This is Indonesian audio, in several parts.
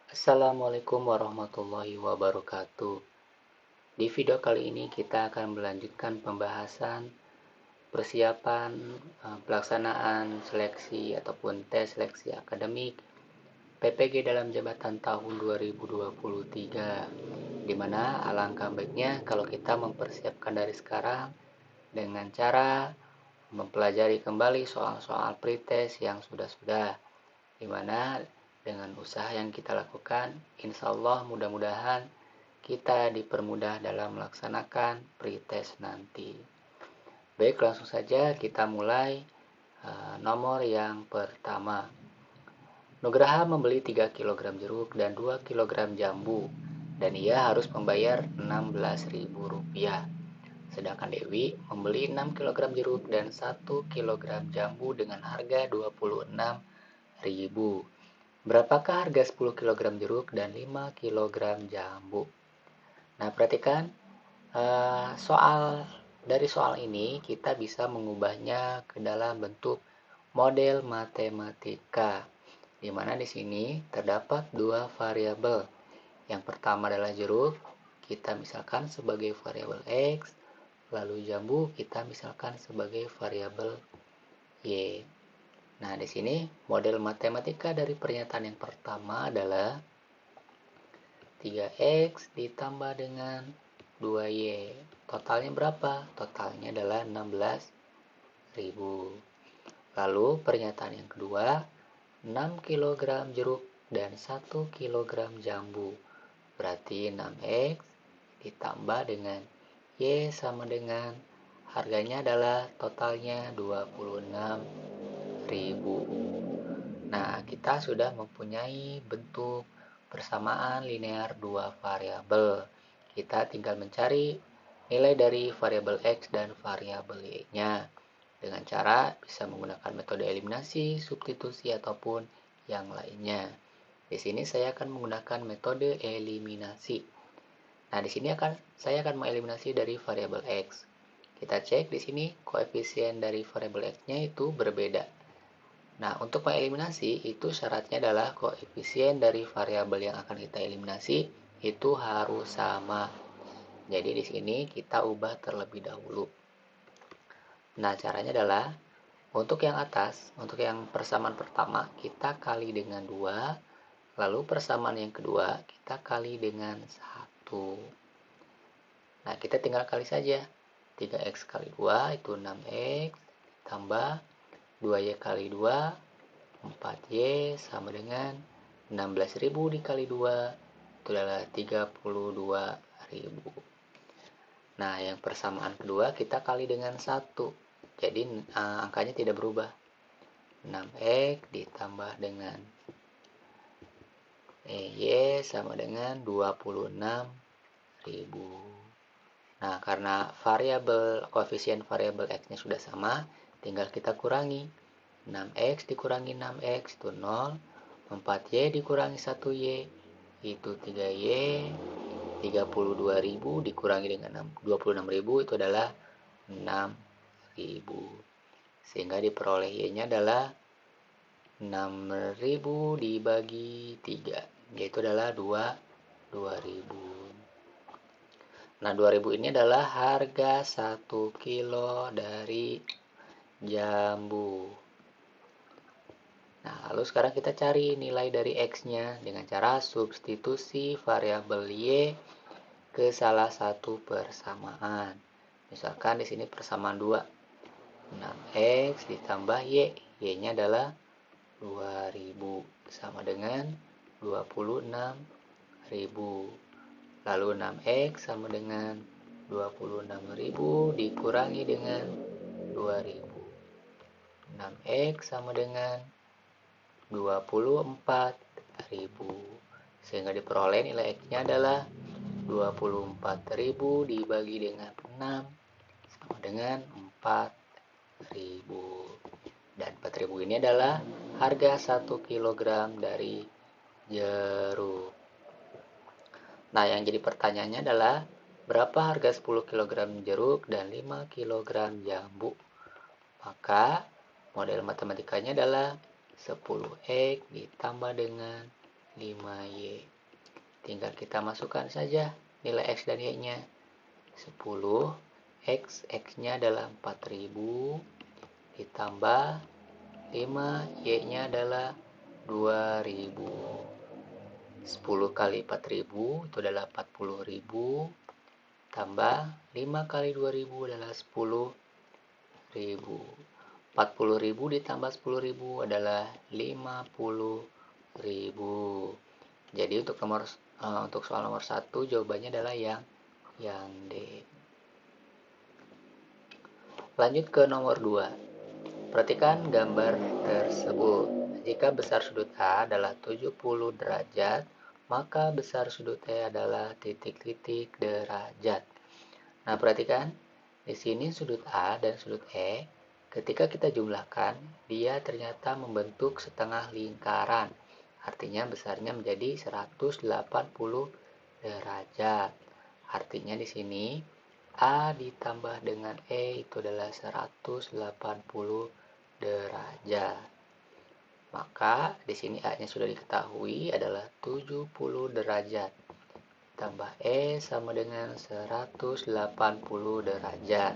Assalamualaikum warahmatullahi wabarakatuh. Di video kali ini kita akan melanjutkan pembahasan persiapan pelaksanaan seleksi ataupun tes seleksi akademik PPG dalam jabatan tahun 2023, di mana alangkah baiknya kalau kita mempersiapkan dari sekarang dengan cara mempelajari kembali soal-soal pretest yang sudah-sudah, di mana dengan usaha yang kita lakukan, insya Allah mudah-mudahan kita dipermudah dalam melaksanakan pretest nanti. Baik, langsung saja kita mulai. Nomor yang pertama, Nugraha membeli 3 kilogram jeruk dan 2 kilogram jambu, dan ia harus membayar Rp16.000. Sedangkan Dewi membeli 6 kilogram jeruk dan 1 kilogram jambu dengan harga Rp26.000. Berapakah harga 10 kilogram jeruk dan 5 kilogram jambu? Nah, perhatikan dari soal ini kita bisa mengubahnya ke dalam bentuk model matematika, di mana di sini terdapat dua variabel. Yang pertama adalah jeruk, kita misalkan sebagai variabel X, lalu jambu kita misalkan sebagai variabel Y. Nah, di sini model matematika dari pernyataan yang pertama adalah 3X ditambah dengan 2Y. Totalnya berapa? Totalnya adalah 16.000. Lalu pernyataan yang kedua, 6 kg jeruk dan 1 kg jambu. Berarti 6X ditambah dengan Y sama dengan harganya adalah totalnya 26.000. Nah, kita sudah mempunyai bentuk persamaan linear dua variabel. Kita tinggal mencari nilai dari variabel X dan variabel Y-nya dengan cara bisa menggunakan metode eliminasi, substitusi, ataupun yang lainnya. Di sini saya akan menggunakan metode eliminasi. Nah, di sini saya akan mengeliminasi dari variabel X. Kita cek di sini koefisien dari variabel X-nya itu berbeda. Nah, untuk mengeliminasi itu syaratnya adalah koefisien dari variabel yang akan kita eliminasi itu harus sama. Jadi di sini kita ubah terlebih dahulu. Nah, caranya adalah untuk yang atas, untuk yang persamaan pertama kita kali dengan 2, lalu persamaan yang kedua kita kali dengan 1. Nah, kita tinggal kali saja. 3X kali 2 itu 6X tambah 2Y kali 2 4Y sama dengan 16.000 dikali 2 itu adalah 32.000. Nah, yang persamaan kedua kita kali dengan 1. Jadi angkanya tidak berubah. 6X ditambah dengan Y sama dengan 26.000. Nah, karena koefisien variabel X-nya sudah sama, tinggal kita kurangi. 6X dikurangi 6X itu 0, 4Y dikurangi 1Y itu 3Y, 32.000 dikurangi dengan 26.000 itu adalah 6.000. Sehingga diperoleh Y-nya adalah 6.000 dibagi 3, yaitu adalah 2.000. Nah, 2.000 ini adalah harga 1 kilo dari jambu. Nah, lalu sekarang kita cari nilai dari X-nya dengan cara substitusi variabel Y ke salah satu persamaan. Misalkan di sini persamaan 2. 6X ditambah Y. Y-nya adalah 2.000 sama dengan 26.000. Lalu 6X sama dengan 26.000 dikurangi dengan 2.000. 6X sama dengan 24.000. Sehingga diperoleh nilai X-nya adalah 24.000 dibagi dengan 6 sama dengan 4.000. Dan 4.000 ini adalah harga 1 kg dari jeruk. Nah, yang jadi pertanyaannya adalah berapa harga 10 kg jeruk dan 5 kg jambu? Maka model matematikanya adalah 10X ditambah dengan 5Y. Tinggal kita masukkan saja nilai X dan Y-nya. 10, X-nya adalah 4000, ditambah 5, Y-nya adalah 2000. 10 kali 4000 itu adalah 40.000, tambah 5 kali 2000 adalah 10.000. 40.000 ditambah 10.000 adalah 50.000. Jadi untuk soal nomor 1 jawabannya adalah yang D. Lanjut ke nomor 2. Perhatikan gambar tersebut. Jika besar sudut A adalah 70 derajat, maka besar sudut E adalah titik-titik derajat. Nah, perhatikan di sini sudut A dan sudut E, ketika kita jumlahkan, dia ternyata membentuk setengah lingkaran. Artinya besarnya menjadi 180 derajat. Artinya di sini A ditambah dengan E itu adalah 180 derajat. Maka di sini A-nya sudah diketahui adalah 70 derajat. Tambah E sama dengan 180 derajat.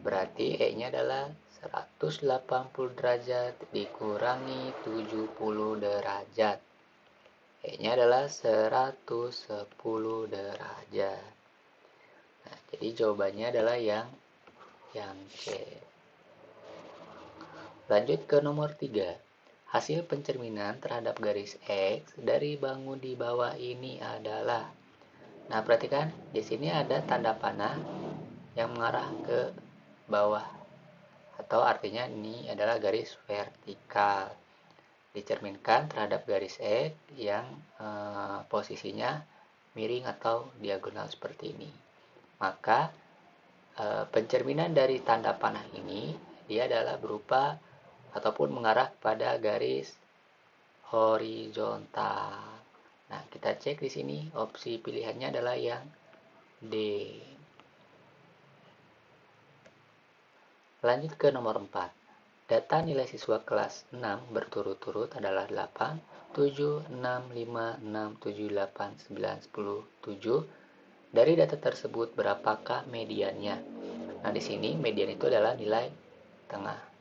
Berarti E-nya adalah 180 derajat dikurangi 70 derajat. E-nya adalah 110 derajat. Nah, jadi jawabannya adalah yang C. Lanjut ke nomor 3. Hasil pencerminan terhadap garis X dari bangun di bawah ini adalah. Nah, perhatikan di sini ada tanda panah yang mengarah ke bawah, atau artinya ini adalah garis vertikal. Dicerminkan terhadap garis X yang posisinya miring atau diagonal seperti ini. Maka pencerminan dari tanda panah ini dia adalah berupa ataupun mengarah pada garis horizontal. Nah, kita cek di sini opsi pilihannya adalah yang D. Lanjut ke nomor 4. Data nilai siswa kelas 6 berturut-turut adalah 8, 7, 6, 5, 6, 7, 8, 9, 10, 7. Dari data tersebut berapakah mediannya? Nah, di sini median itu adalah nilai tengah.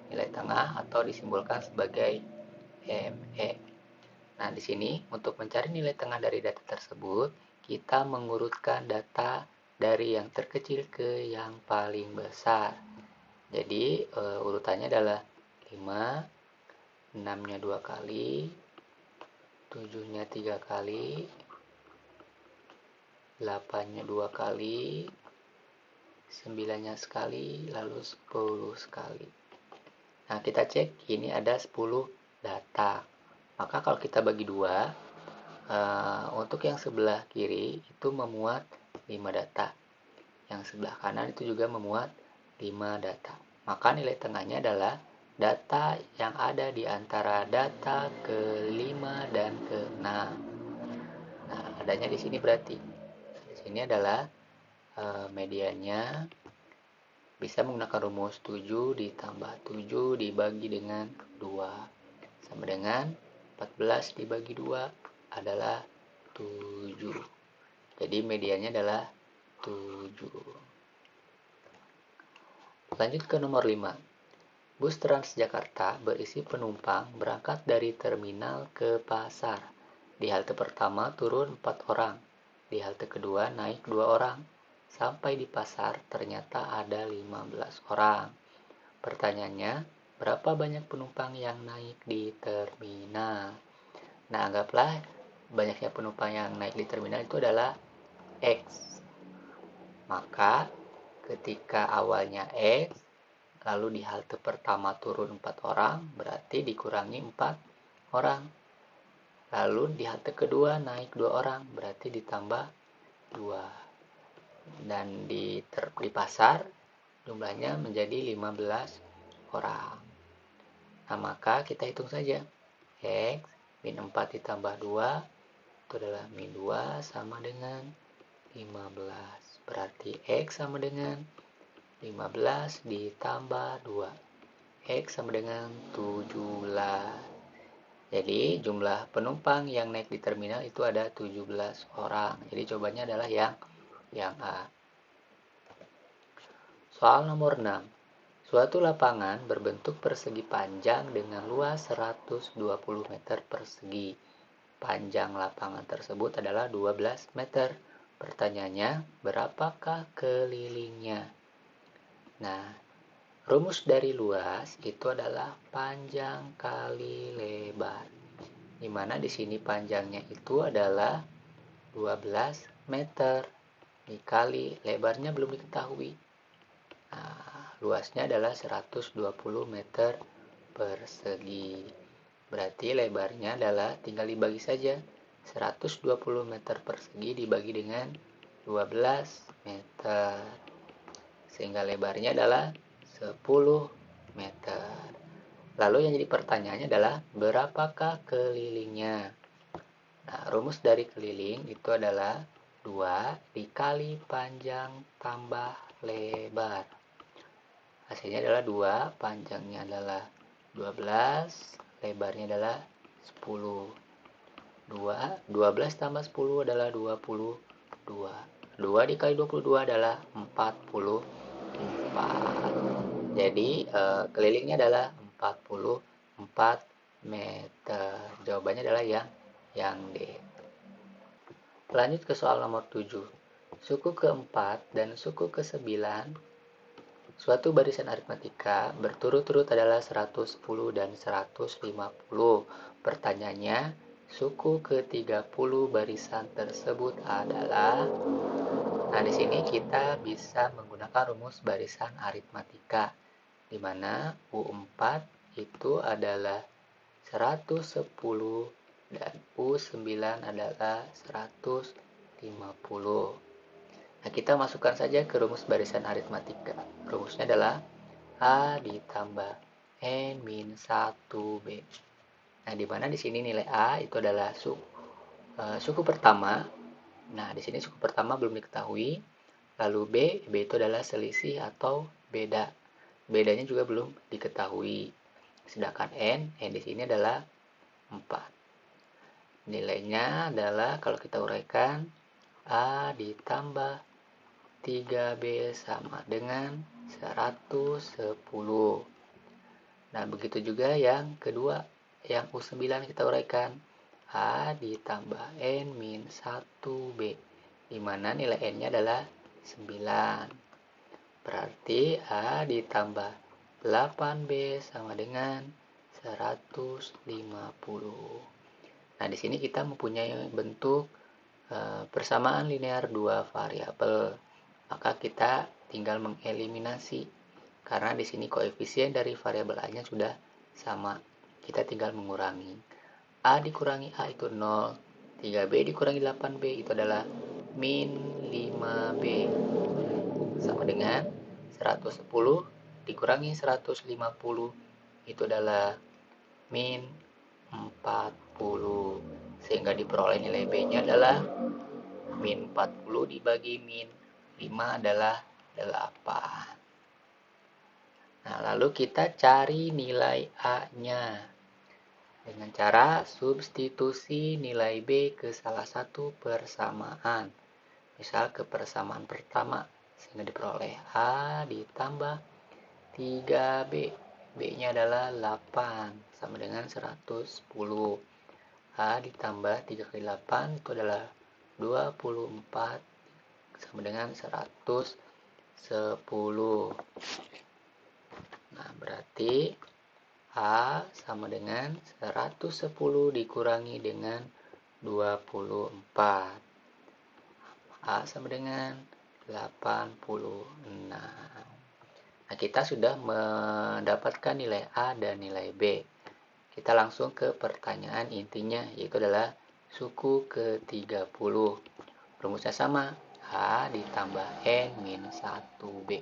Nilai tengah atau disimbolkan sebagai ME. Nah, di sini untuk mencari nilai tengah dari data tersebut, kita mengurutkan data dari yang terkecil ke yang paling besar. Jadi, urutannya adalah 5, 6-nya 2 kali, 7-nya 3 kali, 8-nya 2 kali, 9-nya sekali, lalu 10 sekali. Nah, kita cek ini ada 10 data. Maka kalau kita bagi 2, untuk yang sebelah kiri itu memuat 5 data. Yang sebelah kanan itu juga memuat 5 data. Maka nilai tengahnya adalah data yang ada di antara data ke-5 dan ke-6. Nah, adanya di sini berarti. Di sini adalah mediannya. Bisa menggunakan rumus 7 ditambah 7 dibagi dengan 2. Sama dengan 14 dibagi 2 adalah 7. Jadi mediannya adalah 7. Lanjut ke nomor 5. Bus Transjakarta berisi penumpang berangkat dari terminal ke pasar. Di halte pertama turun 4 orang. Di halte kedua naik 2 orang. Sampai di pasar ternyata ada 15 orang. Pertanyaannya, berapa banyak penumpang yang naik di terminal? Nah, anggaplah banyaknya penumpang yang naik di terminal itu adalah X. Maka ketika awalnya X, lalu di halte pertama turun 4 orang, berarti dikurangi 4 orang. Lalu di halte kedua naik 2 orang, berarti ditambah 2. Dan di pasar jumlahnya menjadi 15 orang. Nah, maka kita hitung saja. X min 4 ditambah 2 itu adalah min 2 sama dengan 15. Berarti X sama dengan 15 ditambah 2. X sama dengan 17. Jadi jumlah penumpang yang naik di terminal itu ada 17 orang. Jadi jawabannya adalah yang A. Soal nomor 6. Suatu lapangan berbentuk persegi panjang dengan luas 120 meter persegi. Panjang lapangan tersebut adalah 12 meter. Pertanyaannya, berapakah kelilingnya? Nah, rumus dari luas itu adalah panjang kali lebar. Di mana di sini panjangnya itu adalah 12 meter dikali lebarnya belum diketahui. Nah, luasnya adalah 120 meter persegi. Berarti lebarnya adalah tinggal dibagi saja. 120 meter persegi dibagi dengan 12 meter. Sehingga lebarnya adalah 10 meter. Lalu yang jadi pertanyaannya adalah berapakah kelilingnya? Nah, rumus dari keliling itu adalah 2 dikali panjang tambah lebar. Hasilnya adalah 2, panjangnya adalah 12, lebarnya adalah 10. 12 tambah 10 adalah 22. 2 dikali 22 adalah 44. Jadi kelilingnya adalah 44 meter. Jawabannya adalah yang D. Lanjut ke soal nomor 7. Suku keempat dan suku ke-9 suatu barisan aritmatika berturut-turut adalah 110 dan 150. Pertanyaannya, suku ke-30 barisan tersebut adalah. Nah, di sini kita bisa menggunakan rumus barisan aritmatika di mana U4 itu adalah 110 dan U9 adalah 150. Nah, kita masukkan saja ke rumus barisan aritmatika. Rumusnya adalah A ditambah N min 1B. Nah, di mana di sini nilai A itu adalah suku pertama. Nah, di sini suku pertama belum diketahui. Lalu B itu adalah selisih atau beda. Bedanya juga belum diketahui. Sedangkan N di sini adalah 4. Nilainya adalah kalau kita uraikan A ditambah 3B sama dengan 110. Nah, begitu juga yang kedua, yang U9 kita uraikan. A ditambah N min 1B, di mana nilai N-nya adalah 9. Berarti A ditambah 8B sama dengan 150. Nah, di sini kita mempunyai bentuk persamaan linear dua variabel. Maka kita tinggal mengeliminasi karena di sini koefisien dari variabel A-nya sudah sama. Kita tinggal mengurangi. A dikurangi A itu 0. 3B dikurangi 8B itu adalah min 5B. Sama dengan 110 dikurangi 150 itu adalah min 40. Sehingga diperoleh nilai B-nya adalah min 40 dibagi min 5 adalah 8. Nah, lalu kita cari nilai A-nya dengan cara substitusi nilai B ke salah satu persamaan. Misal ke persamaan pertama, sehingga diperoleh A ditambah 3B. B-nya adalah 8, sama dengan 110. A ditambah 3 kali 8 itu adalah 24, sama dengan 110. Nah, berarti A sama dengan 110 dikurangi dengan 24. A sama dengan 86. Nah, kita sudah mendapatkan nilai A dan nilai B. Kita langsung ke pertanyaan intinya, yaitu adalah suku ke-30. Rumusnya sama, A ditambah N min 1B.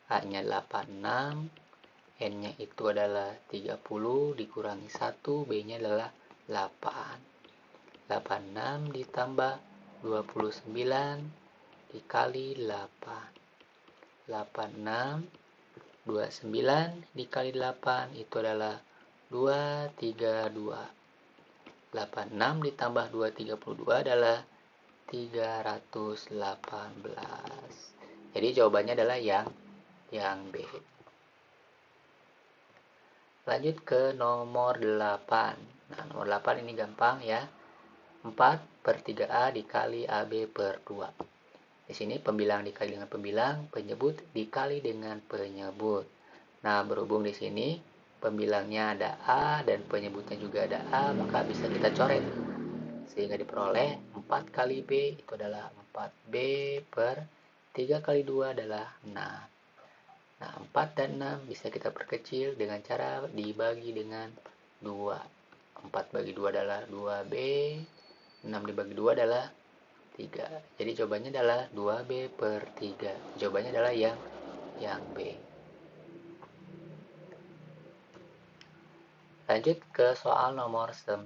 A-nya 86, N-nya itu adalah 30 dikurangi 1, B-nya adalah 8. 86 ditambah 29 dikali 8. 86, 29 dikali 8 itu adalah 2, 3, 2. 86 ditambah 232 adalah 318. Jadi jawabannya adalah yang B. Lanjut ke nomor 8. Nah, nomor 8 ini gampang ya. 4/3A dikali AB per 2. Di sini pembilang dikali dengan pembilang, penyebut dikali dengan penyebut. Nah, berhubung di sini pembilangnya ada A dan penyebutnya juga ada A, maka bisa kita coret. Sehingga diperoleh 4 kali B itu adalah 4B per 3 kali 2 adalah 6. Nah, 4 dan 6 bisa kita perkecil dengan cara dibagi dengan 2. 4 bagi 2 adalah 2B, 6 dibagi 2 adalah 3. Jadi jawabannya adalah 2B per 3. Jawabannya adalah yang B. Lanjut ke soal nomor 9.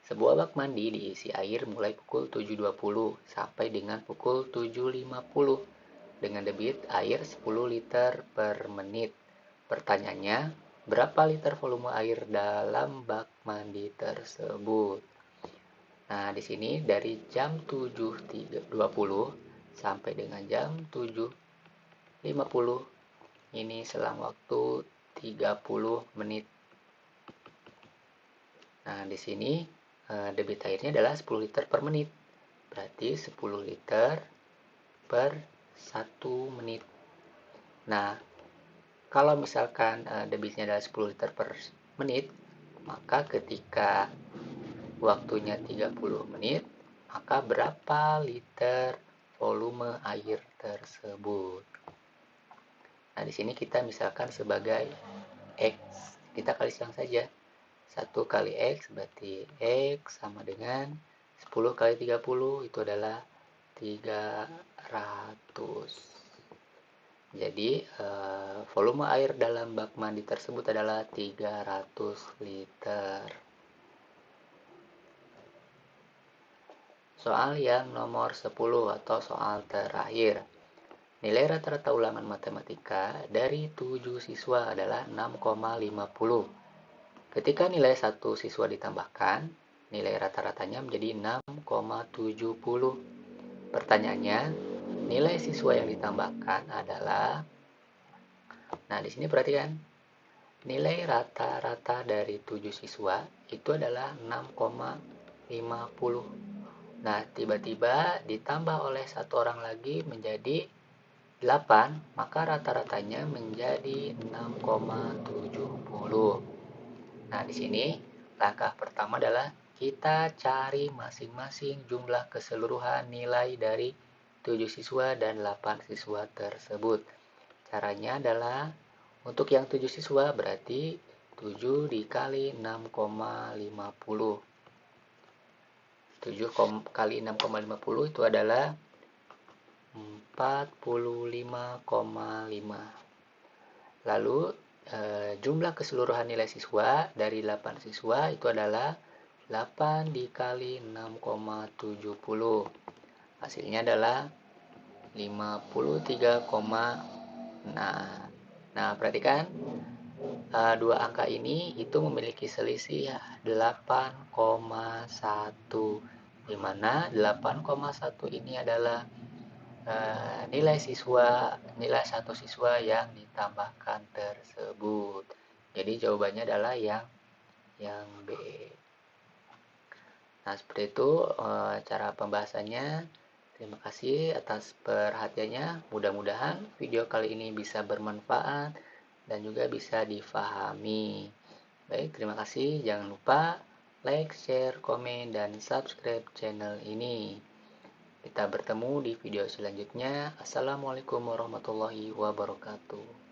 Sebuah bak mandi diisi air mulai pukul 7.20 sampai dengan pukul 7.50 dengan debit air 10 liter per menit. Pertanyaannya, berapa liter volume air dalam bak mandi tersebut? Nah, di sini dari jam 7.20 sampai dengan jam 7.50 ini selang waktu 30 menit. Nah, di sini debit airnya adalah 10 liter per menit. Berarti 10 liter per 1 menit. Nah, kalau misalkan debitnya adalah 10 liter per menit, maka ketika waktunya 30 menit, maka berapa liter volume air tersebut? Nah, di sini kita misalkan sebagai X, kita kali silang saja. 1 kali X berarti X sama dengan 10 kali 30 itu adalah 300. Jadi volume air dalam bak mandi tersebut adalah 300 liter. Soal yang nomor 10 atau soal terakhir. Nilai rata-rata ulangan matematika dari 7 siswa adalah 6,50. Ketika nilai 1 siswa ditambahkan, nilai rata-ratanya menjadi 6,70. Pertanyaannya, nilai siswa yang ditambahkan adalah, nah di sini perhatikan, nilai rata-rata dari 7 siswa itu adalah 6,50. Nah, tiba-tiba ditambah oleh satu orang lagi menjadi 8, maka rata-ratanya menjadi 6,70. Nah, di sini langkah pertama adalah kita cari masing-masing jumlah keseluruhan nilai dari 7 siswa dan 8 siswa tersebut. Caranya adalah untuk yang 7 siswa berarti 7 dikali 6,50. 7 kali 6,50 itu adalah 45,5. Lalu jumlah keseluruhan nilai siswa dari 8 siswa itu adalah 8 dikali 6,70. Hasilnya adalah 53,6. Nah, perhatikan dua angka ini itu memiliki selisih 8,1, di mana 8,1 ini adalah nilai satu siswa yang ditambahkan tersebut. Jadi jawabannya adalah yang B. Nah, seperti itu cara pembahasannya. Terima kasih atas perhatiannya. Mudah-mudahan video kali ini bisa bermanfaat dan juga bisa difahami. Baik, terima kasih. Jangan lupa like, share, komen, dan subscribe channel ini. Kita bertemu di video selanjutnya. Assalamualaikum warahmatullahi wabarakatuh.